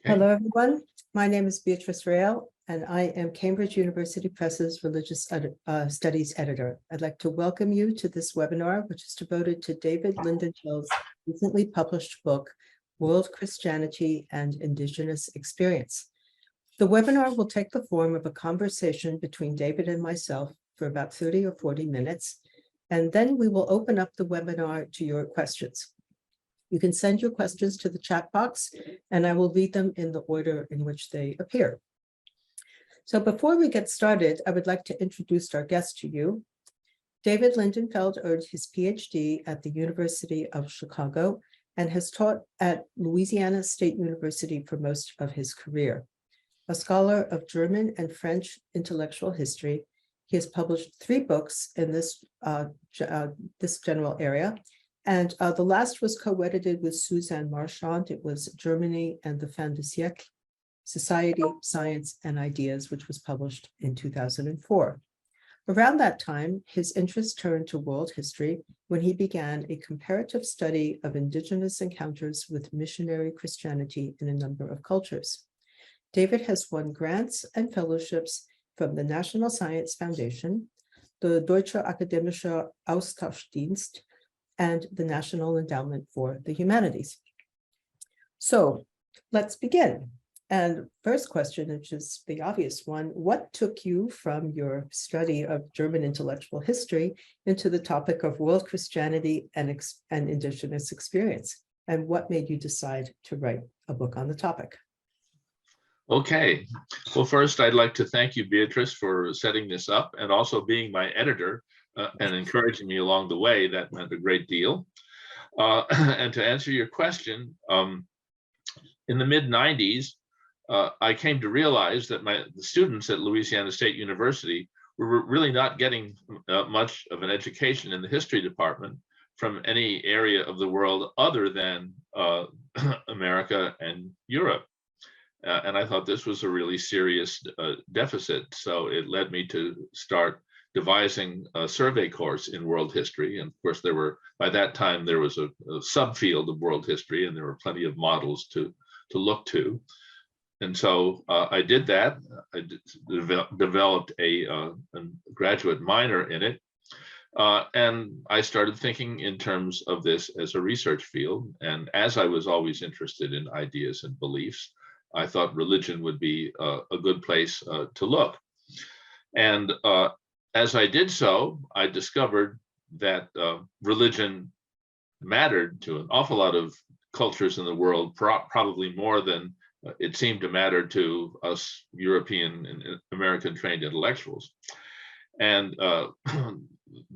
Okay. Hello, everyone. My name is Beatrice Rael, and I am Cambridge University Press's Religious Studies Editor. I'd like to welcome you to this webinar, which is devoted to David Lindenfeld's recently published book, World Christianity and Indigenous Experience. The webinar will take the form of a conversation between David and myself for about 30 or 40 minutes, and then we will open up the webinar to your questions. You can send your questions to the chat box, and I will read them in the order in which they appear. So before we get started, I would like to introduce our guest to you. David Lindenfeld earned his PhD at the University of Chicago and has taught at Louisiana State University for most of his career. A scholar of German and French intellectual history, he has published 3 books in this general area. And the last was co-edited with Suzanne Marchand. It was Germany and the Fin de Siècle, Society, Science, and Ideas, which was published in 2004. Around that time, his interest turned to world history when he began a comparative study of indigenous encounters with missionary Christianity in a number of cultures. David has won grants and fellowships from the National Science Foundation, the Deutsche Akademische Austauschdienst, and the National Endowment for the Humanities. So let's begin. And first question, which is the obvious one, what took you from your study of German intellectual history into the topic of world Christianity and indigenous experience? And what made you decide to write a book on the topic? Okay. Well, first, I'd like to thank you, Beatrice, for setting this up and also being my editor and encouraging me along the way. That meant a great deal. And to answer your question, in the mid-90s, I came to realize that the students at Louisiana State University were really not getting much of an education in the history department from any area of the world other than America and Europe. And I thought this was a really serious deficit. So it led me to start devising a survey course in world history. And of course, by that time, there was a subfield of world history, and there were plenty of models to look to. And so I did that. I developed a graduate minor in it. And I started thinking in terms of this as a research field. And as I was always interested in ideas and beliefs, I thought religion would be a good place to look. And as I did so, I discovered that religion mattered to an awful lot of cultures in the world, probably more than it seemed to matter to us European and American trained intellectuals. And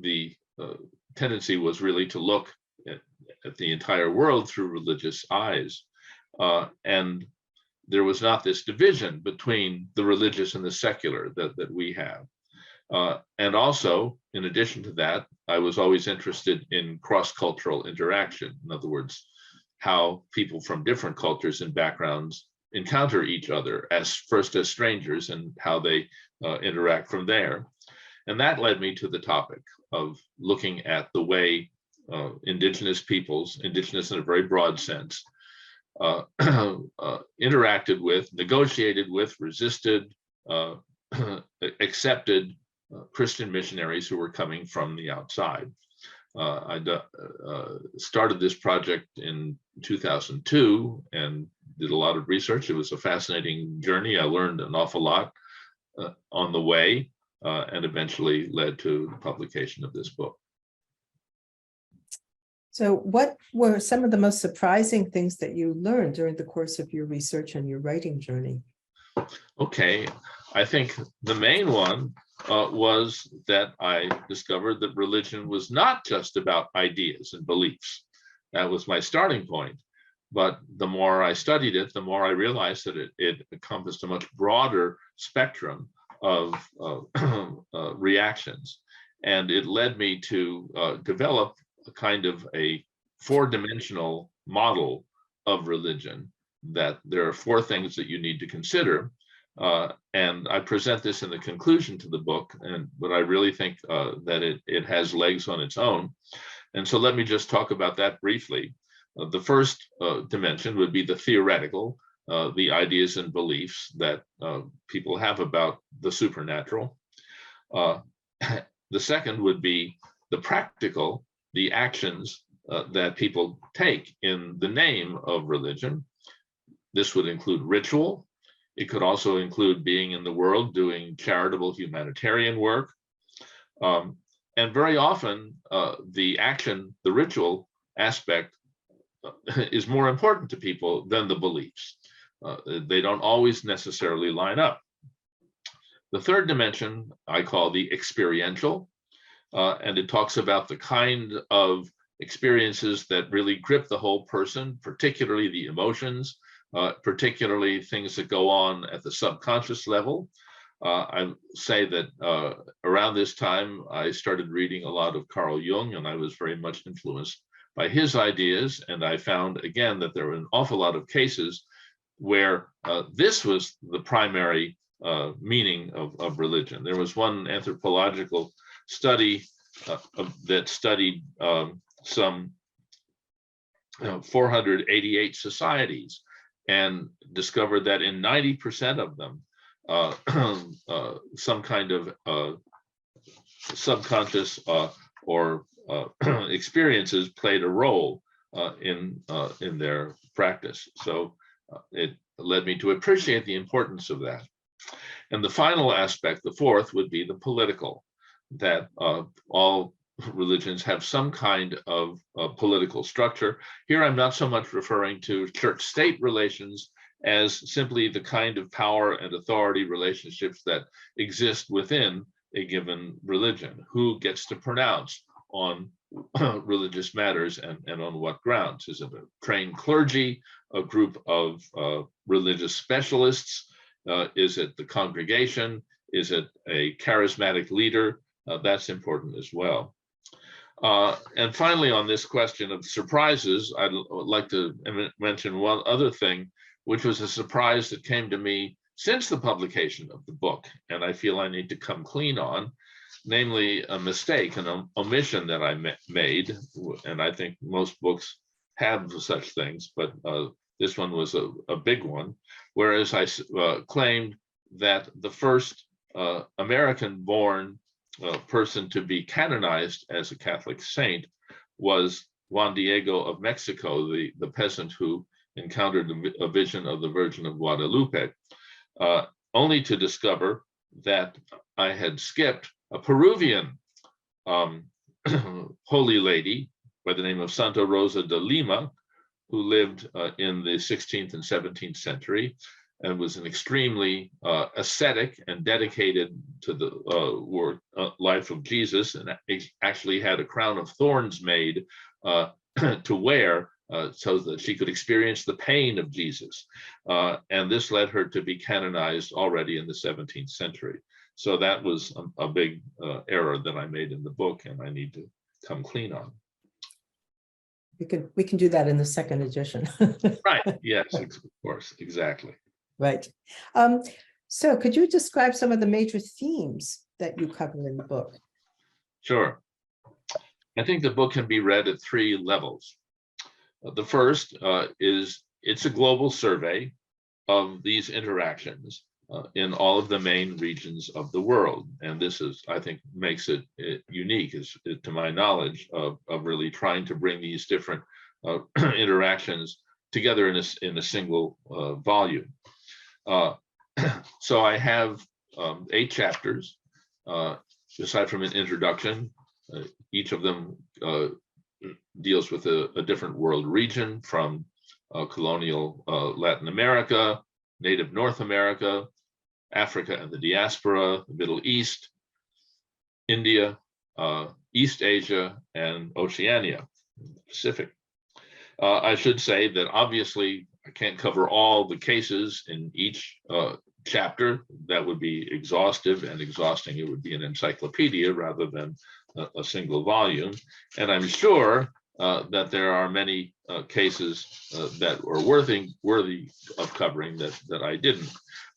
the tendency was really to look at the entire world through religious eyes. And there was not this division between the religious and the secular that we have. And also, in addition to that, I was always interested in cross-cultural interaction. In other words, how people from different cultures and backgrounds encounter each other first as strangers and how they interact from there. And that led me to the topic of looking at the way indigenous peoples, indigenous in a very broad sense, interacted with, negotiated with, resisted, accepted Christian missionaries who were coming from the outside. I started this project in 2002 and did a lot of research. It was a fascinating journey. I learned an awful lot on the way, and eventually led to the publication of this book. So what were some of the most surprising things that you learned during the course of your research and your writing journey? Okay, I think the main one was that I discovered that religion was not just about ideas and beliefs. That was my starting point. But the more I studied it, the more I realized that it encompassed a much broader spectrum of reactions. And it led me to develop a kind of a 4-dimensional model of religion, that there are 4 things that you need to consider. And I present this in the conclusion to the book, but I really think that it has legs on its own. And so let me just talk about that briefly. The first dimension would be the theoretical, the ideas and beliefs that people have about the supernatural. The second would be the practical, the actions that people take in the name of religion. This would include ritual. It could also include being in the world doing charitable humanitarian work. And very often the action, the ritual aspect is more important to people than the beliefs. They don't always necessarily line up. The third dimension I call the experiential, and it talks about the kind of experiences that really grip the whole person, particularly the emotions, particularly things that go on at the subconscious level. I say that around this time, I started reading a lot of Carl Jung, and I was very much influenced by his ideas. And I found, again, that there were an awful lot of cases where this was the primary meaning of religion. There was one anthropological study that studied some 488 societies and discovered that in 90% of them, some kind of subconscious or experiences played a role in their practice. So it led me to appreciate the importance of that. And the final aspect, the fourth, would be the political, that all religions have some kind of political structure. Here, I'm not so much referring to church-state relations as simply the kind of power and authority relationships that exist within a given religion. Who gets to pronounce on religious matters and on what grounds? Is it a trained clergy, a group of religious specialists? Is it the congregation? Is it a charismatic leader? That's important as well. And finally, on this question of surprises, I'd like to mention one other thing, which was a surprise that came to me since the publication of the book, and I feel I need to come clean on, namely a mistake, an omission that I made, and I think most books have such things, but this one was a big one, whereas I claimed that the first American-born person to be canonized as a Catholic saint was Juan Diego of Mexico, the peasant who encountered a vision of the Virgin of Guadalupe, only to discover that I had skipped a Peruvian holy lady by the name of Santa Rosa de Lima, who lived in the 16th and 17th century and was an extremely ascetic and dedicated to the life of Jesus, and actually had a crown of thorns made to wear so that she could experience the pain of Jesus. And this led her to be canonized already in the 17th century. So that was a big error that I made in the book, and I need to come clean on. We can do that in the second edition. Right, yes, of course, exactly. Right. So could you describe some of the major themes that you cover in the book? Sure. I think the book can be read at three levels. The first is it's a global survey of these interactions in all of the main regions of the world. And this is, I think, makes it unique, to my knowledge, of really trying to bring these different interactions together in a single volume. So I have 8 chapters, aside from an introduction. Each of them deals with a different world region, from colonial Latin America, native North America, Africa and the diaspora, the Middle East, India, East Asia, and Oceania, Pacific. I should say that obviously I can't cover all the cases in each chapter. That would be exhaustive and exhausting. It would be an encyclopedia rather than a single volume. And I'm sure that there are many cases that are worthy of covering that I didn't.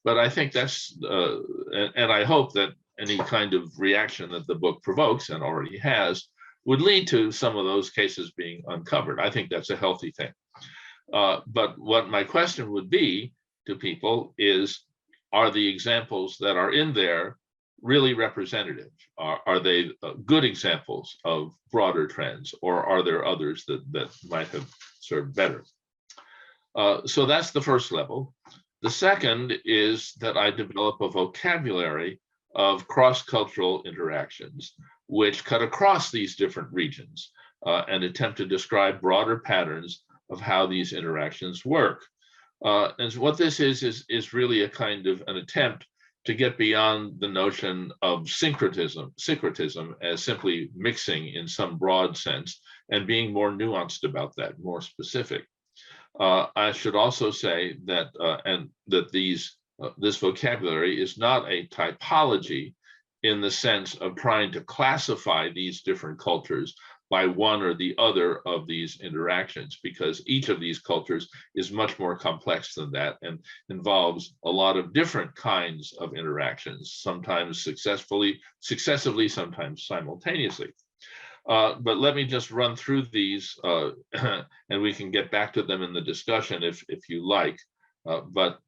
But I think that's, and I hope that any kind of reaction that the book provokes, and already has, would lead to some of those cases being uncovered. I think that's a healthy thing. But what my question would be to people is, are the examples that are in there really representative? Are they good examples of broader trends, or are there others that might have served better? So that's the first level. The second is that I develop a vocabulary of cross-cultural interactions, which cut across these different regions and attempt to describe broader patterns of how these interactions work. And so what this is really a kind of an attempt to get beyond the notion of syncretism as simply mixing in some broad sense, and being more nuanced about that, more specific. I should also say that this vocabulary is not a typology in the sense of trying to classify these different cultures by one or the other of these interactions, because each of these cultures is much more complex than that and involves a lot of different kinds of interactions, sometimes successively, sometimes simultaneously. But let me just run through these and we can get back to them in the discussion if you like. But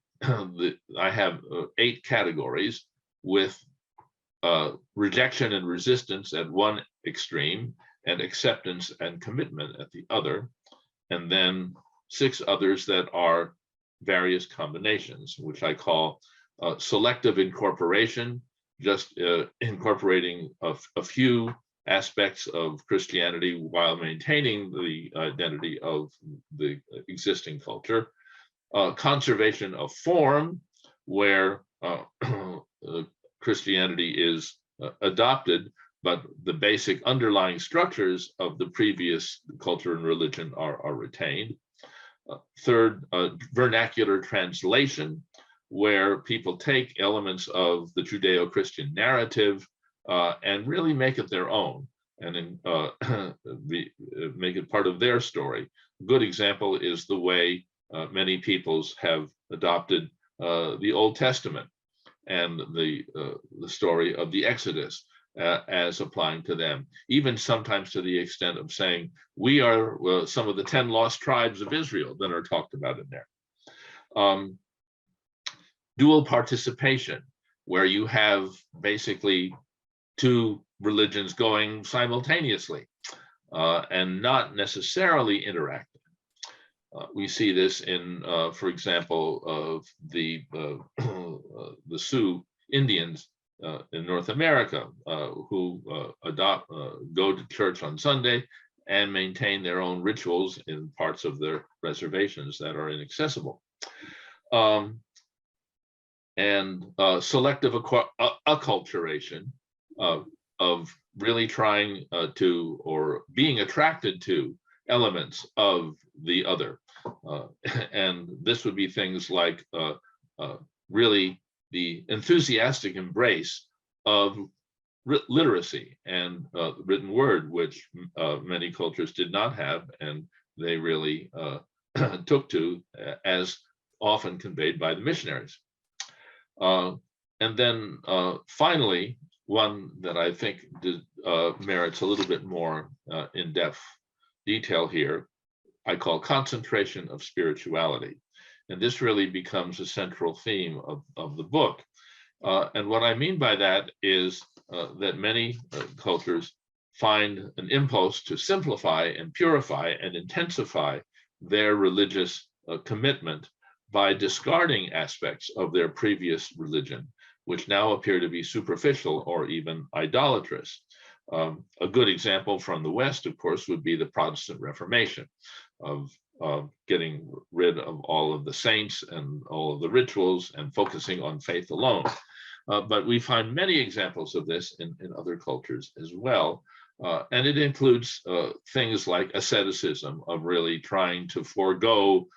I have 8 categories, with rejection and resistance at one extreme, and acceptance and commitment at the other, and then 6 others that are various combinations, which I call selective incorporation, just incorporating a few aspects of Christianity while maintaining the identity of the existing culture, conservation of form, where Christianity is adopted, but the basic underlying structures of the previous culture and religion are retained. Third, vernacular translation, where people take elements of the Judeo-Christian narrative and really make it their own, and make it part of their story. A good example is the way many peoples have adopted the Old Testament and the story of the Exodus as applying to them, even sometimes to the extent of saying, we are some of the 10 lost tribes of Israel that are talked about in there. Dual participation, where you have basically 2 religions going simultaneously and not necessarily interacting. We see this in, for example, of the Sioux Indians in North America, who go to church on Sunday and maintain their own rituals in parts of their reservations that are inaccessible. And selective acculturation of really trying to, or being attracted to, elements of the other. And this would be things like really the enthusiastic embrace of literacy and written word, which many cultures did not have, and they really took to, as often conveyed by the missionaries. And then finally, one that I think merits a little bit more in-depth detail here, I call concentration of spirituality. And this really becomes a central theme of the book. And what I mean by that is that many cultures find an impulse to simplify and purify and intensify their religious commitment by discarding aspects of their previous religion, which now appear to be superficial or even idolatrous. A good example from the West, of course, would be the Protestant Reformation, of getting rid of all of the saints and all of the rituals and focusing on faith alone. But we find many examples of this in other cultures as well. And it includes things like asceticism, of really trying to forego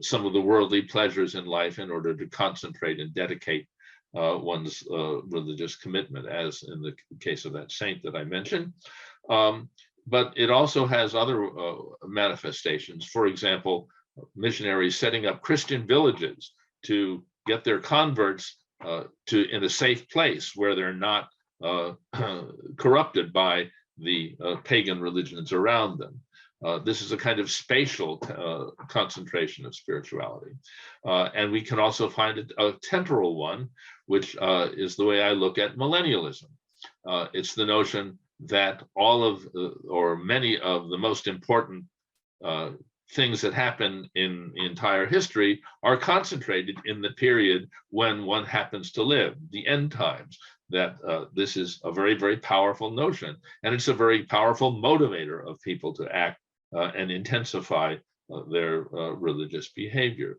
some of the worldly pleasures in life in order to concentrate and dedicate one's religious commitment, as in the case of that saint that I mentioned. But it also has other manifestations. For example, missionaries setting up Christian villages to get their converts in a safe place where they're not corrupted by the pagan religions around them. This is a kind of spatial concentration of spirituality. And we can also find a temporal one, which is the way I look at millennialism. It's the notion that all of, or many of the most important things that happen in entire history are concentrated in the period when one happens to live, the end times. That this is a very, very powerful notion, and it's a very powerful motivator of people to act and intensify their religious behavior.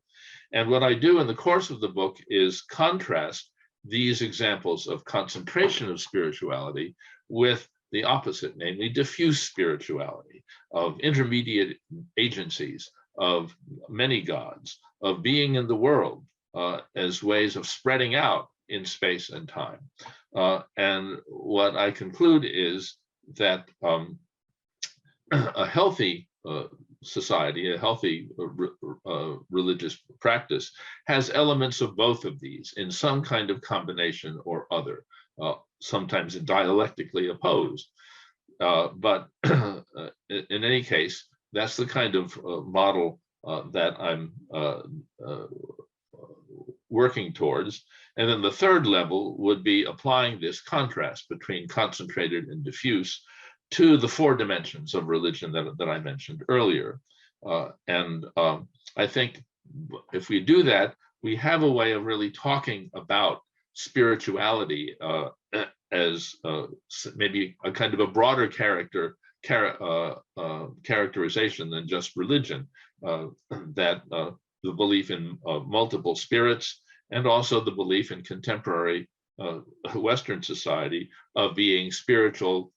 And what I do in the course of the book is contrast these examples of concentration of spirituality with the opposite, namely diffuse spirituality, of intermediate agencies, of many gods, of being in the world as ways of spreading out in space and time. And what I conclude is that a healthy society, a healthy religious practice has elements of both of these in some kind of combination or other, sometimes dialectically opposed. But in any case, that's the kind of model that I'm working towards. And then the third level would be applying this contrast between concentrated and diffuse to the four dimensions of religion that I mentioned earlier. I think if we do that, we have a way of really talking about spirituality as maybe a kind of a broader characterization than just religion, that the belief in multiple spirits, and also the belief in contemporary Western society of being spiritual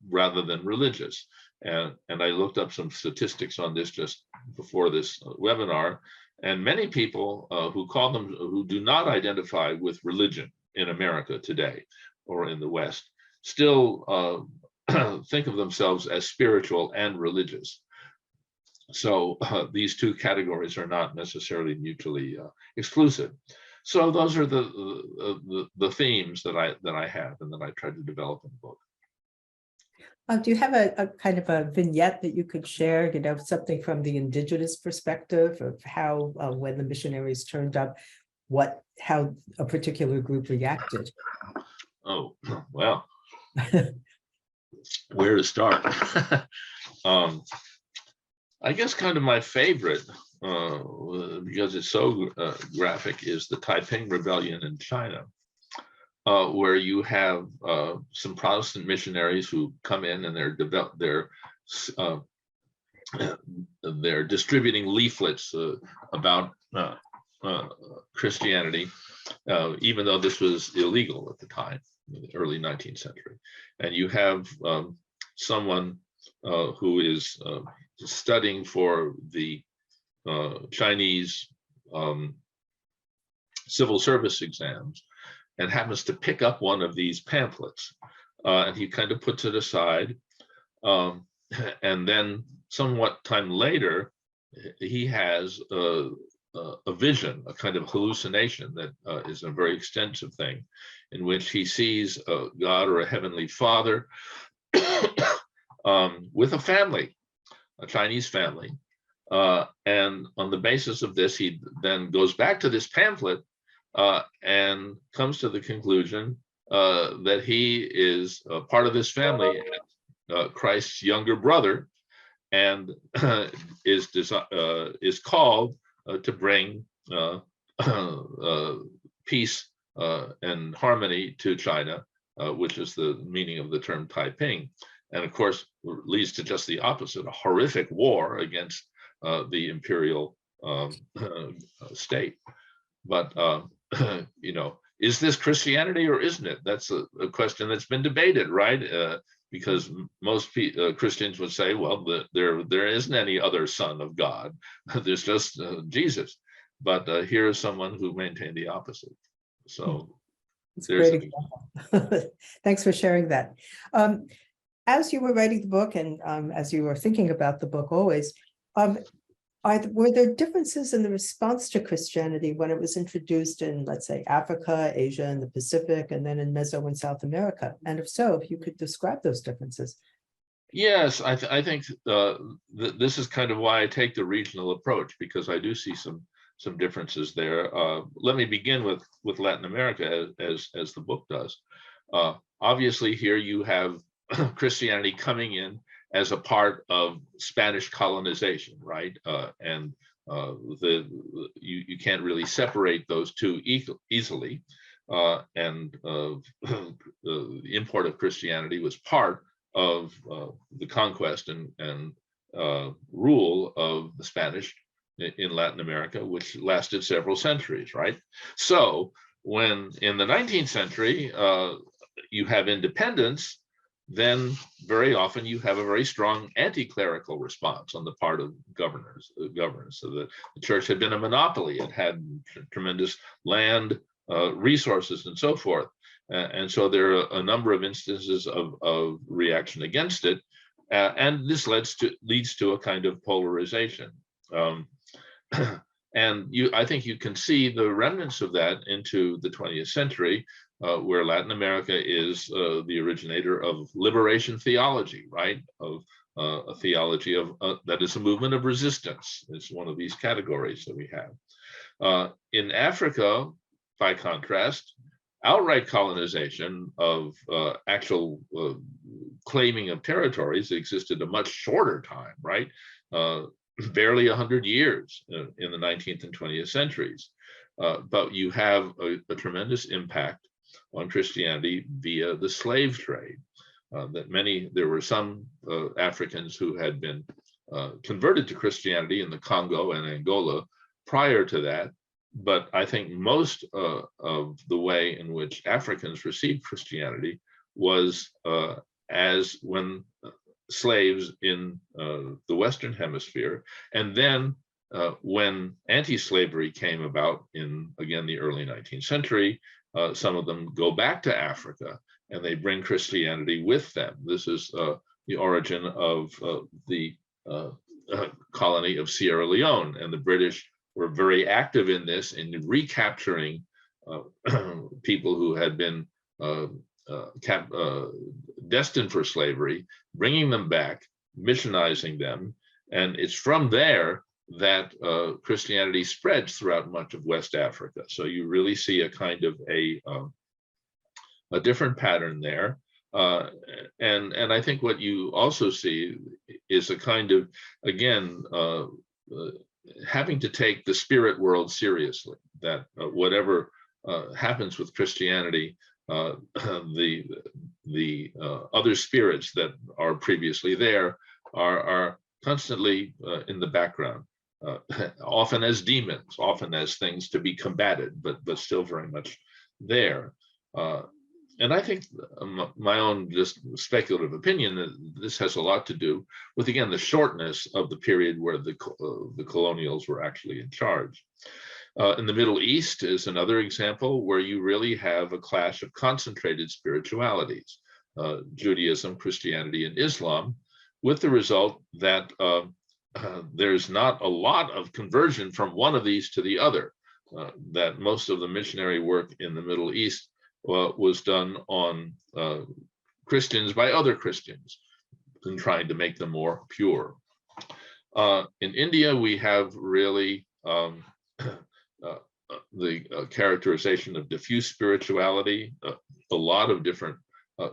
rather than religious. And I looked up some statistics on this just before this webinar, and many people who do not identify with religion in America today or in the West still think of themselves as spiritual and religious. So these two categories are not necessarily mutually exclusive. So those are the themes that I have and that I try to develop in the book. Do you have a kind of a vignette that you could share, something from the Indigenous perspective of how, when the missionaries turned up, how a particular group reacted? Oh, well, where to start? I guess kind of my favorite, because it's so graphic, is the Taiping Rebellion in China, where you have some Protestant missionaries who come in and they're distributing leaflets about Christianity, even though this was illegal at the time, in the early 19th century. And you have someone who is studying for the Chinese civil service exams and happens to pick up one of these pamphlets, and he kind of puts it aside, and then somewhat time later he has a vision, a kind of hallucination that is a very extensive thing, in which he sees a God or a heavenly father with a family, a Chinese family. And on the basis of this, he then goes back to this pamphlet and comes to the conclusion that he is part of this family, Christ's younger brother, and is called to bring peace and harmony to China, which is the meaning of the term Taiping. And of course, leads to just the opposite, a horrific war against the imperial state. But, is this Christianity or isn't it? That's a question that's been debated, right? Because most Christians would say, well, there isn't any other son of God. There's just Jesus. But here is someone who maintained the opposite. So it's a great example. Thanks for sharing that. As you were writing the book and as you were thinking about the book always, were there differences in the response to Christianity when it was introduced in, let's say, Africa, Asia, and the Pacific, and then in Meso and South America? And if so, if you could describe those differences. Yes, I think this is kind of why I take the regional approach, because I do see some differences there. Let me begin with Latin America, as the book does. Obviously, here you have Christianity coming in as a part of Spanish colonization, right? And the you can't really separate those two easily. And the import of Christianity was part of the conquest and rule of the Spanish in Latin America, which lasted several centuries, right? So when in the 19th century you have independence, then very often you have a very strong anti-clerical response on the part of governors. So the church had been a monopoly; it had tremendous land, resources, and so forth. And so there are a number of instances of reaction against it, and this leads to a kind of polarization. Um, and I think you can see the remnants of that into the 20th century, where Latin America is the originator of liberation theology, right? Of a theology of that is a movement of resistance. It's one of these categories that we have. In Africa, by contrast, outright colonization of actual claiming of territories existed a much shorter time, right? Barely 100 years in the 19th and 20th centuries. But you have a tremendous impact on Christianity via the slave trade. There were some Africans who had been converted to Christianity in the Congo and Angola prior to that. But I think most of the way in which Africans received Christianity was as when slaves in the Western Hemisphere, and then when anti-slavery came about in, again, the early 19th century, some of them go back to Africa and they bring Christianity with them. This is the origin of the colony of Sierra Leone, and the British were very active in this, in recapturing people who had been destined for slavery, bringing them back, missionizing them, and it's from there that Christianity spreads throughout much of West Africa. So you really see a kind of a different pattern there. And I think what you also see is a kind of, again, having to take the spirit world seriously, that whatever happens with Christianity, the other spirits that are previously there are constantly in the background, often as demons, often as things to be combated, but still very much there. And I think my own just speculative opinion that this has a lot to do with, again, the shortness of the period where the colonials were actually in charge. In the Middle East is another example where you really have a clash of concentrated spiritualities, Judaism, Christianity, and Islam, with the result that there's not a lot of conversion from one of these to the other, that most of the missionary work in the Middle East was done on Christians by other Christians and trying to make them more pure. In India, we have really the characterization of diffuse spirituality, a lot of different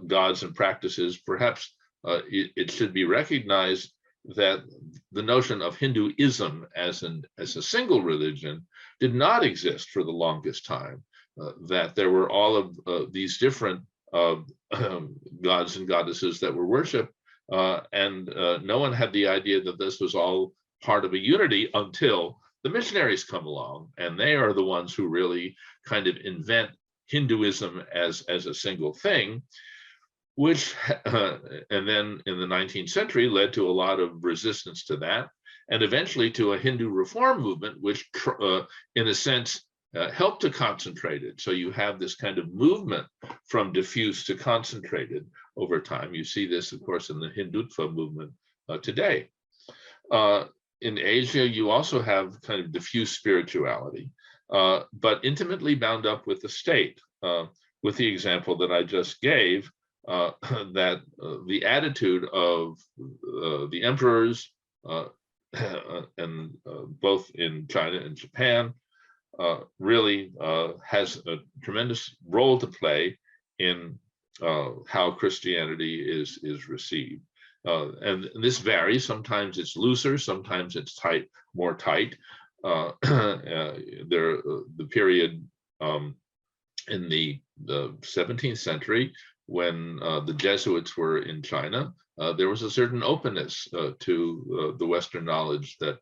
gods and practices. Perhaps it should be recognized that the notion of Hinduism as a single religion did not exist for the longest time. That there were all of these different gods and goddesses that were worshipped, and no one had the idea that this was all part of a unity until the missionaries come along, and they are the ones who really kind of invent Hinduism as a single thing, which and then in the 19th century led to a lot of resistance to that, and eventually to a Hindu reform movement, which in a sense help to concentrate it. So you have this kind of movement from diffuse to concentrated over time. You see this, of course, in the Hindutva movement today. In Asia, you also have kind of diffuse spirituality, but intimately bound up with the state, with the example that I just gave that the attitude of the emperors, and both in China and Japan, really has a tremendous role to play in how Christianity is received. And this varies. Sometimes it's looser, sometimes it's tight, more tight. The period in the 17th century, when the Jesuits were in China, there was a certain openness to the Western knowledge that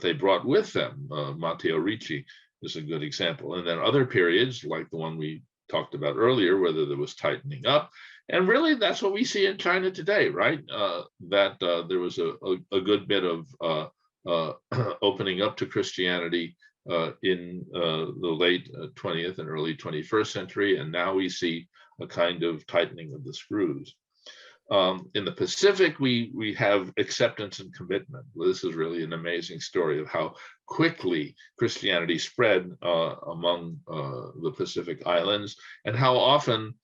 they brought with them. Matteo Ricci is a good example. And then other periods, like the one we talked about earlier, whether there was tightening up. And really, that's what we see in China today, right? That there was a good bit of opening up to Christianity in the late 20th and early 21st century. And now we see a kind of tightening of the screws. In the Pacific, we have acceptance and commitment. This is really an amazing story of how quickly Christianity spread among the Pacific Islands, and how often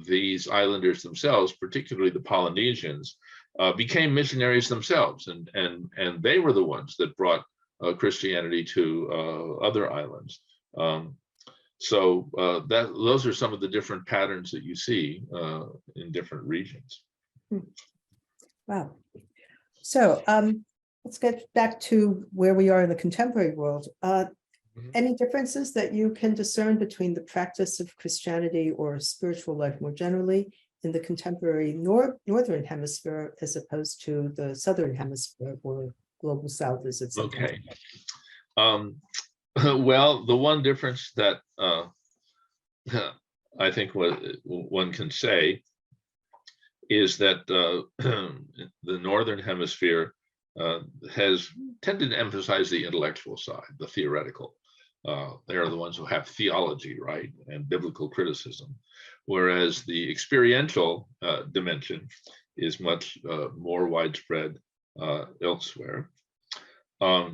these islanders themselves, particularly the Polynesians, became missionaries themselves, and they were the ones that brought Christianity to other islands. So those are some of the different patterns that you see in different regions. Wow. So let's get back to where we are in the contemporary world. Any differences that you can discern between the practice of Christianity or spiritual life more generally in the contemporary northern hemisphere as opposed to the southern hemisphere, or global south as it's okay. Well, the one difference that I think one can say is that the northern hemisphere has tended to emphasize the intellectual side, the theoretical. They are the ones who have theology, right, and biblical criticism, whereas the experiential dimension is much more widespread elsewhere. I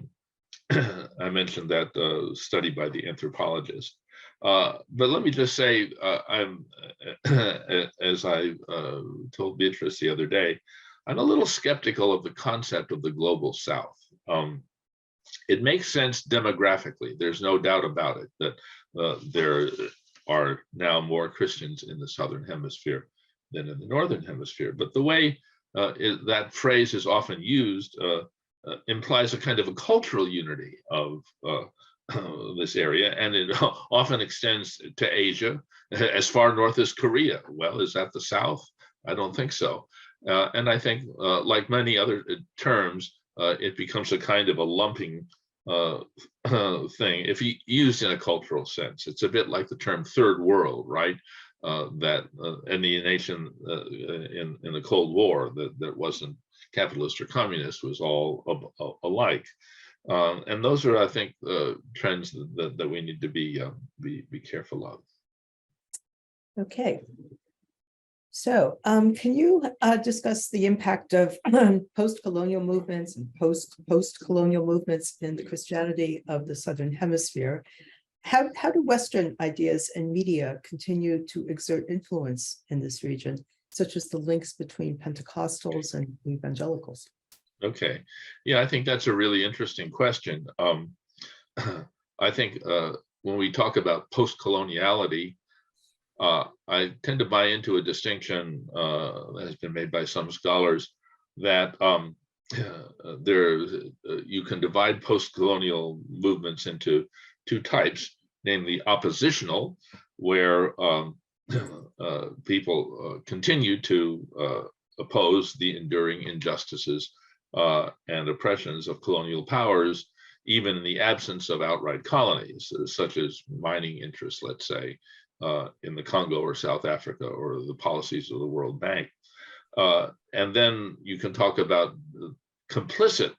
mentioned that study by the anthropologist. But let me just say, I'm, as I told Beatrice the other day, I'm a little skeptical of the concept of the global South. It makes sense demographically. There's no doubt about it that there are now more Christians in the Southern Hemisphere than in the Northern Hemisphere. But the way that phrase is often used implies a kind of a cultural unity of this area, and it often extends to Asia, as far north as Korea. Well, is that the South? I don't think so. And I think, like many other terms, it becomes a kind of a lumping thing if used in a cultural sense. It's a bit like the term third world, right? That any nation in the Cold War that wasn't capitalist or communist was all alike. And those are, I think, trends that we need to be careful of. Okay. So can you discuss the impact of post-colonial movements and post-colonial movements in the Christianity of the Southern Hemisphere? How do Western ideas and media continue to exert influence in this region, such as the links between Pentecostals and evangelicals? Okay. Yeah, I think that's a really interesting question. I think when we talk about post-coloniality, I tend to buy into a distinction that has been made by some scholars that you can divide post-colonial movements into two types, namely oppositional, where people continue to oppose the enduring injustices and oppressions of colonial powers, even in the absence of outright colonies, such as mining interests, let's say, in the Congo or South Africa, or the policies of the World Bank. And then you can talk about complicit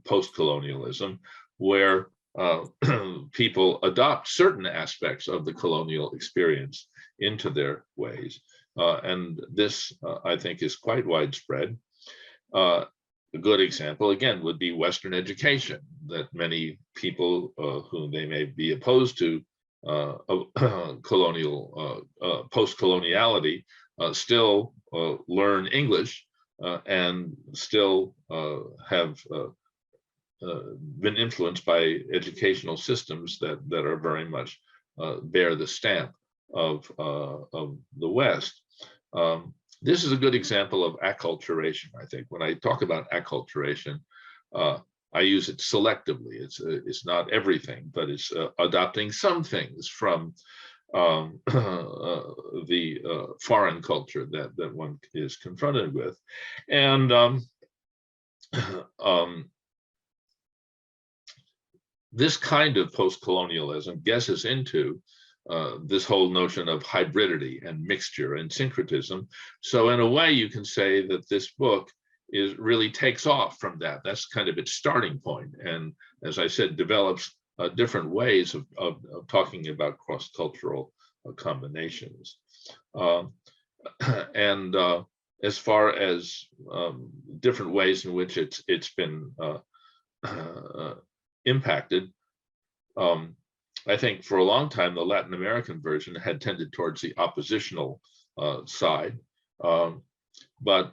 post-colonialism, where people adopt certain aspects of the colonial experience into their ways. And this, I think, is quite widespread. A good example, again, would be Western education, that many people whom they may be opposed to colonial, post-coloniality still learn English and still have been influenced by educational systems that are very much bear the stamp of the West. This is a good example of acculturation, I think. When I talk about acculturation, I use it selectively. It's not everything, but it's adopting some things from the foreign culture that one is confronted with. And this kind of post-colonialism gets us into this whole notion of hybridity and mixture and syncretism. So in a way, you can say that this book really takes off from that. That's kind of its starting point. And as I said, develops different ways of talking about cross-cultural combinations. And as far as different ways in which it's been impacted, I think for a long time, the Latin American version had tended towards the oppositional side. But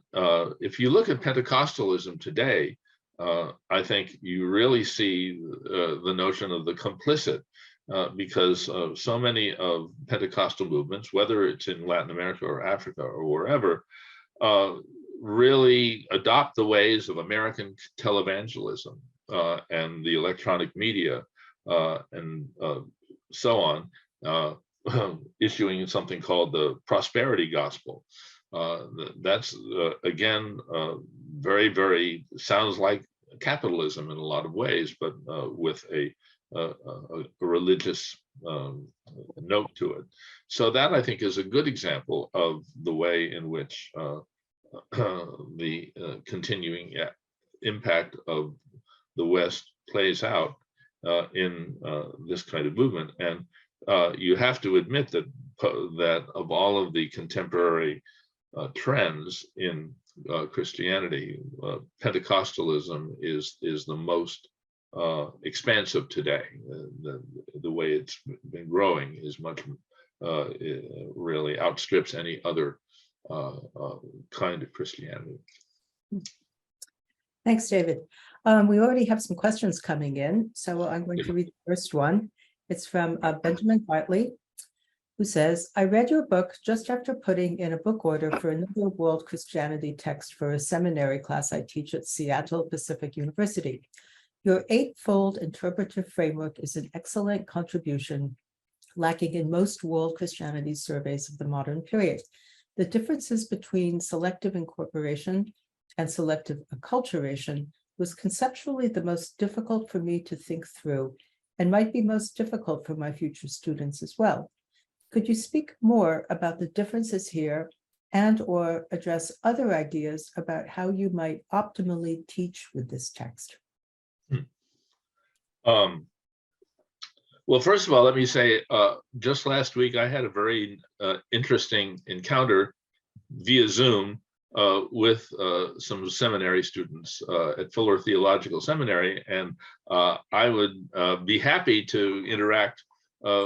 if you look at Pentecostalism today, I think you really see the notion of the complicit, because so many of Pentecostal movements, whether it's in Latin America or Africa or wherever, really adopt the ways of American televangelism and the electronic media and so on, issuing something called the prosperity gospel. That's again very, very sounds like capitalism in a lot of ways, but with a religious note to it. So that, I think, is a good example of the way in which the continuing impact of the West plays out in this kind of movement. And you have to admit that of all of the contemporary trends in Christianity, Pentecostalism is the most expansive today. The way it's been growing is much really outstrips any other kind of Christianity. Thanks, David. We already have some questions coming in, so I'm going to read the first one. It's from Benjamin Hartley, who says, I read your book just after putting in a book order for another world Christianity text for a seminary class I teach at Seattle Pacific University. Your eightfold interpretive framework is an excellent contribution, lacking in most world Christianity surveys of the modern period. The differences between selective incorporation and selective acculturation was conceptually the most difficult for me to think through, and might be most difficult for my future students as well. Could you speak more about the differences here and/or address other ideas about how you might optimally teach with this text? Well, first of all, let me say, just last week, I had a very interesting encounter via Zoom with some seminary students at Fuller Theological Seminary, and I would be happy to interact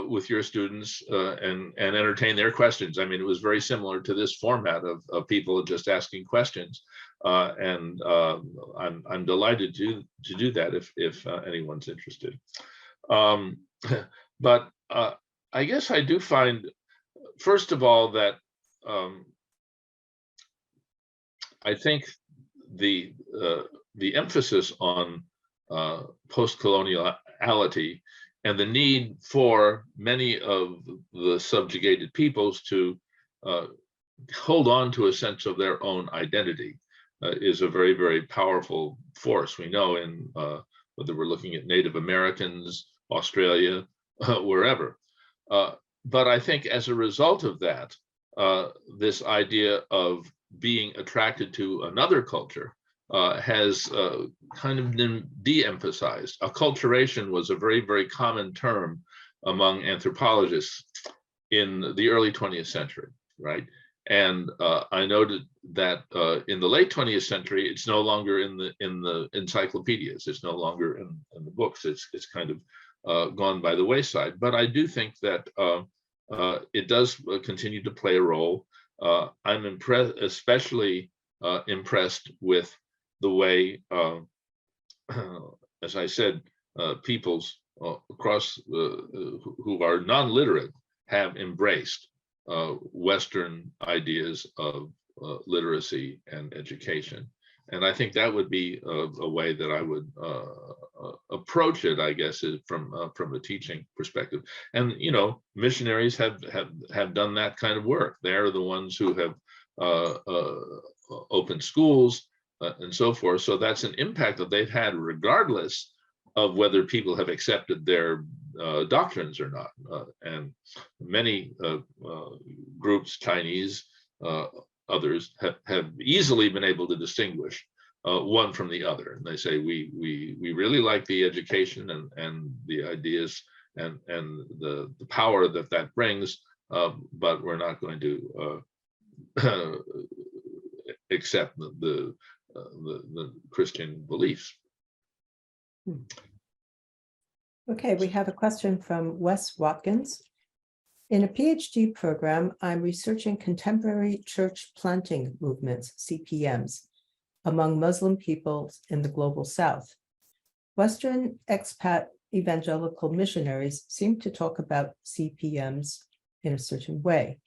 with your students and entertain their questions. I mean, it was very similar to this format of people just asking questions, and I'm delighted to do that if anyone's interested. But I guess I do find, first of all, that I think the emphasis on post-coloniality and the need for many of the subjugated peoples to hold on to a sense of their own identity is a very, very powerful force. We know in whether we're looking at Native Americans, Australia, wherever. But I think as a result of that, this idea of being attracted to another culture has kind of been de-emphasized. Acculturation was a very, very common term among anthropologists in the early 20th century, right? And I noted that in the late 20th century, it's no longer in the encyclopedias. It's no longer in the books. It's kind of gone by the wayside. But I do think that it does continue to play a role. I'm especially impressed with the way, as I said, peoples across who are non-literate have embraced Western ideas of literacy and education. And I think that would be a way that I would approach it, I guess, is from a teaching perspective. And missionaries have done that kind of work. They're the ones who have opened schools and so forth. So that's an impact that they've had, regardless of whether people have accepted their doctrines or not. And many groups, Chinese, others, have easily been able to distinguish one from the other. And they say, we really like the education and the ideas and the power that brings, but we're not going to accept the Christian beliefs. Okay, we have a question from Wes Watkins. In a PhD program, I'm researching contemporary church planting movements, CPMs, among Muslim peoples in the global South. Western expat evangelical missionaries seem to talk about CPMs in a certain way.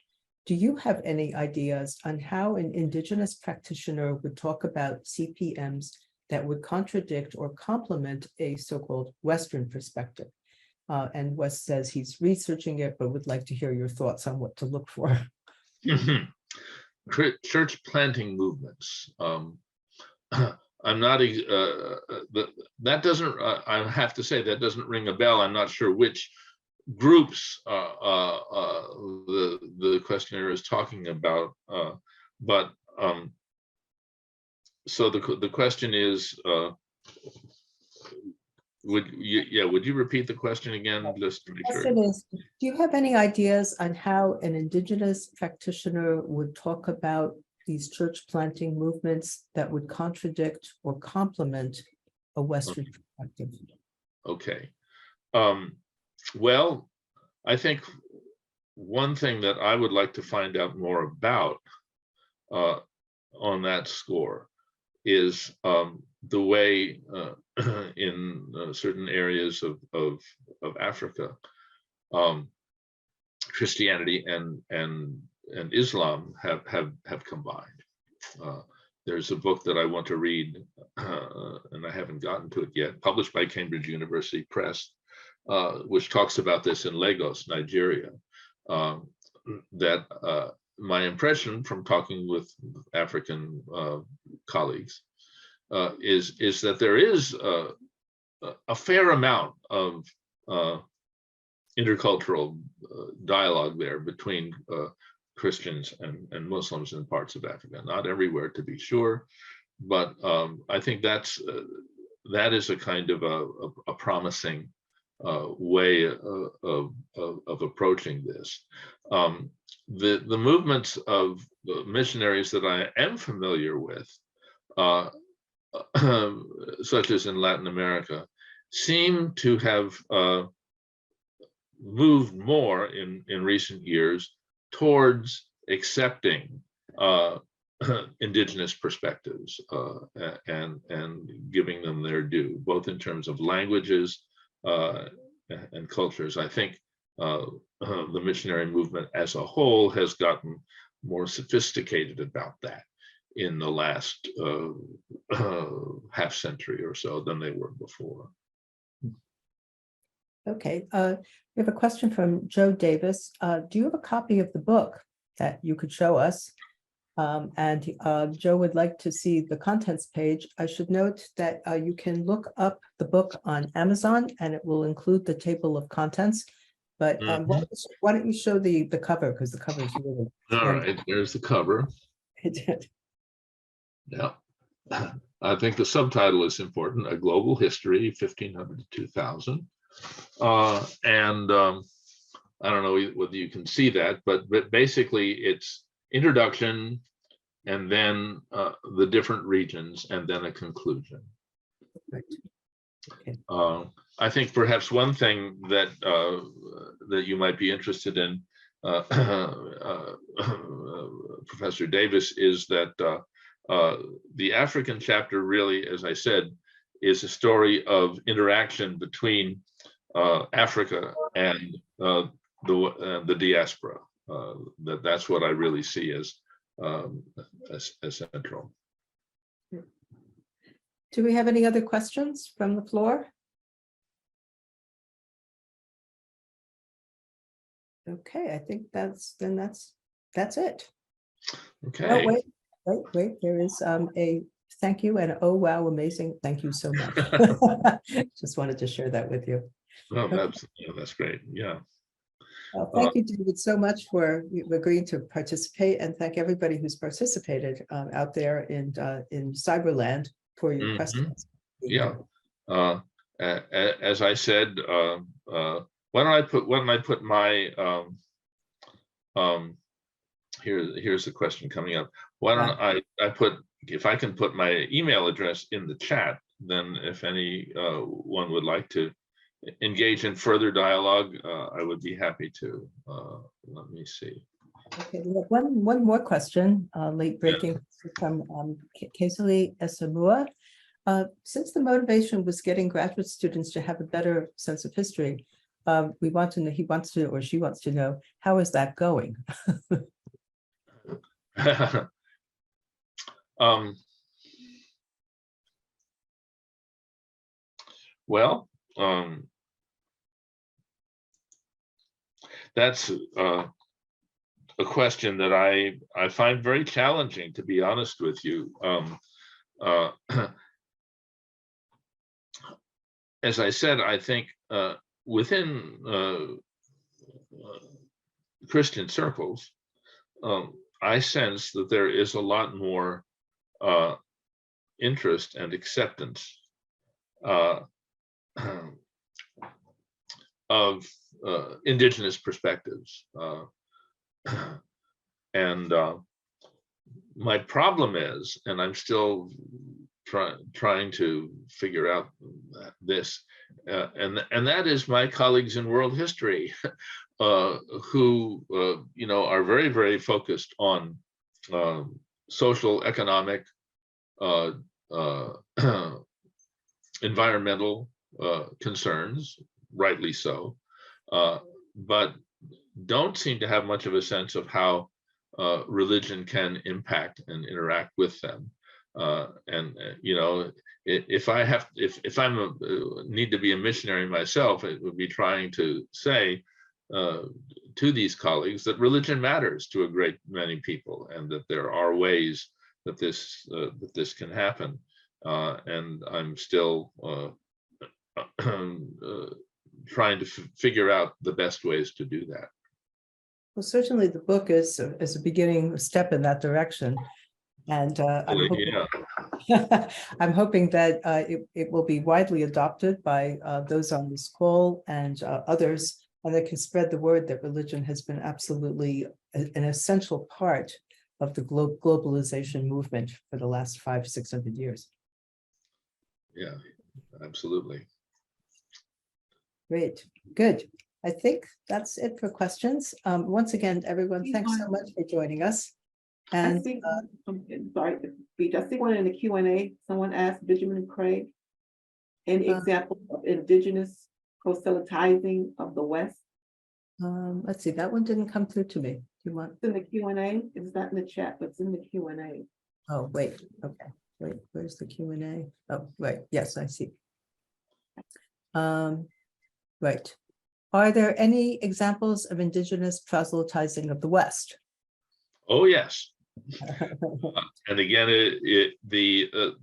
Do you have any ideas on how an Indigenous practitioner would talk about CPMs that would contradict or complement a so-called Western perspective? And Wes says he's researching it, but would like to hear your thoughts on what to look for. Church planting movements. I'm not, that doesn't, I have to say, that doesn't ring a bell. I'm not sure which groups the questionnaire is talking about, but so the question is, would you repeat the question again, just to be sure? Yes, it is. Do you have any ideas on how an Indigenous practitioner would talk about these church planting movements that would contradict or complement a Western perspective? Okay. Well, I think one thing that I would like to find out more about on that score is the way in certain areas of Africa, Christianity and Islam have combined. There's a book that I want to read, and I haven't gotten to it yet, published by Cambridge University Press, which talks about this in Lagos, Nigeria. That my impression from talking with African colleagues is that there is a fair amount of intercultural dialogue there between Christians and Muslims in parts of Africa. Not everywhere, to be sure, but I think that is a kind of a promising way of approaching this. The movements of the missionaries that I am familiar with, such as in Latin America, seem to have moved more in recent years towards accepting Indigenous perspectives and giving them their due, both in terms of languages and cultures. I think the missionary movement as a whole has gotten more sophisticated about that in the last half century or so than they were before. Okay, we have a question from Joe Davis. Do you have a copy of the book that you could show us? And Joe would like to see the contents page. I should note that you can look up the book on Amazon and it will include the table of contents. But why don't you show the cover, because the cover is really... All right, there's the cover. Yeah, I think the subtitle is important, A Global History, 1500 to 2000. And I don't know whether you can see that, but basically it's introduction and then the different regions and then a conclusion. Right. Okay. I think perhaps one thing that that you might be interested in, Professor Davis, is that the African chapter really, as I said, is a story of interaction between Africa and the diaspora. That's what I really see as central. Do we have any other questions from the floor? Okay, I think that's it. Okay. Oh, wait, there is a thank you and oh, wow, amazing. Thank you so much. Just wanted to share that with you. Oh, that's great. Yeah. Well, thank you, David, so much for agreeing to participate, and thank everybody who's participated out there in Cyberland for your questions. Yeah. As I said, why don't I put my here's the question coming up. Why don't I put, if I can put my email address in the chat, then if any one would like to engage in further dialogue, I would be happy to. Let me see. Okay, we have one more question, late breaking from Kezali Esamua. Since the motivation was getting graduate students to have a better sense of history, we want to know, he wants to, or she wants to know, how is that going? Well, that's a question that I find very challenging, to be honest with you. As I said, I think within Christian circles, I sense that there is a lot more interest and acceptance of indigenous perspectives. And my problem is, and I'm still trying to figure out this, and that is my colleagues in world history, who are very, very focused on social, economic, environmental concerns, rightly so, but don't seem to have much of a sense of how religion can impact and interact with them. If I'm need to be a missionary myself, it would be trying to say to these colleagues that religion matters to a great many people, and that there are ways that this can happen. And I'm still trying to figure out the best ways to do that. Well, certainly the book is a beginning step in that direction. And I'm hoping that it will be widely adopted by those on this call and others, and that can spread the word that religion has been absolutely an essential part of the globalization movement for the last 500-600 years. Yeah, absolutely. Great, good. I think that's it for questions. Once again, everyone, thanks so much for joining us. And I see, sorry, I see one in the Q&A. Someone asked Benjamin Craig, any example of indigenous proselytizing of the West? Let's see, that one didn't come through to me. Do you want? It's in the Q&A. It's not in the chat, but it's in the Q&A. Oh, wait, okay. Wait, where's the Q&A? Oh, right, yes, I see. Right. Are there any examples of indigenous proselytizing of the West? Oh, yes. And again, the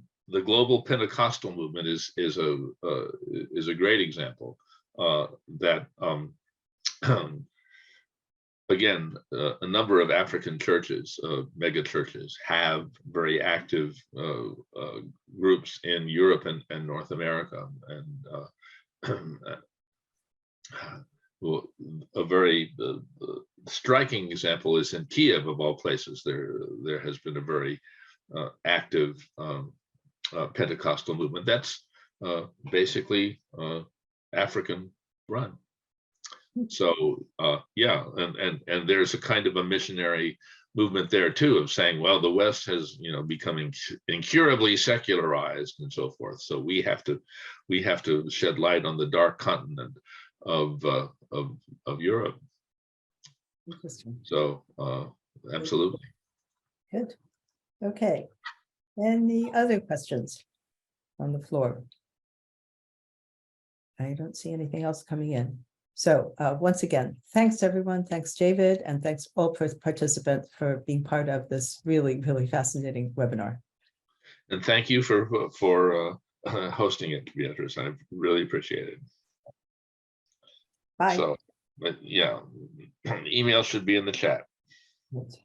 global Pentecostal movement is a great example that again, a number of African churches, mega churches, have very active groups in Europe and North America, and a very striking example is in Kiev, of all places. There has been a very active Pentecostal movement. basically African run. So yeah, and there's a kind of a missionary movement there too, of saying, well, the West has, you know, become incurably secularized and so forth. So we have to shed light on the dark continent of Europe. Interesting. So absolutely. Good. Okay. Any other questions on the floor? I don't see anything else coming in. So once again, thanks everyone. Thanks, David, and thanks all participants for being part of this really, really fascinating webinar. And thank you for hosting it, Beatrice. I really appreciate it. Bye. So, but yeah, email should be in the chat. Yes.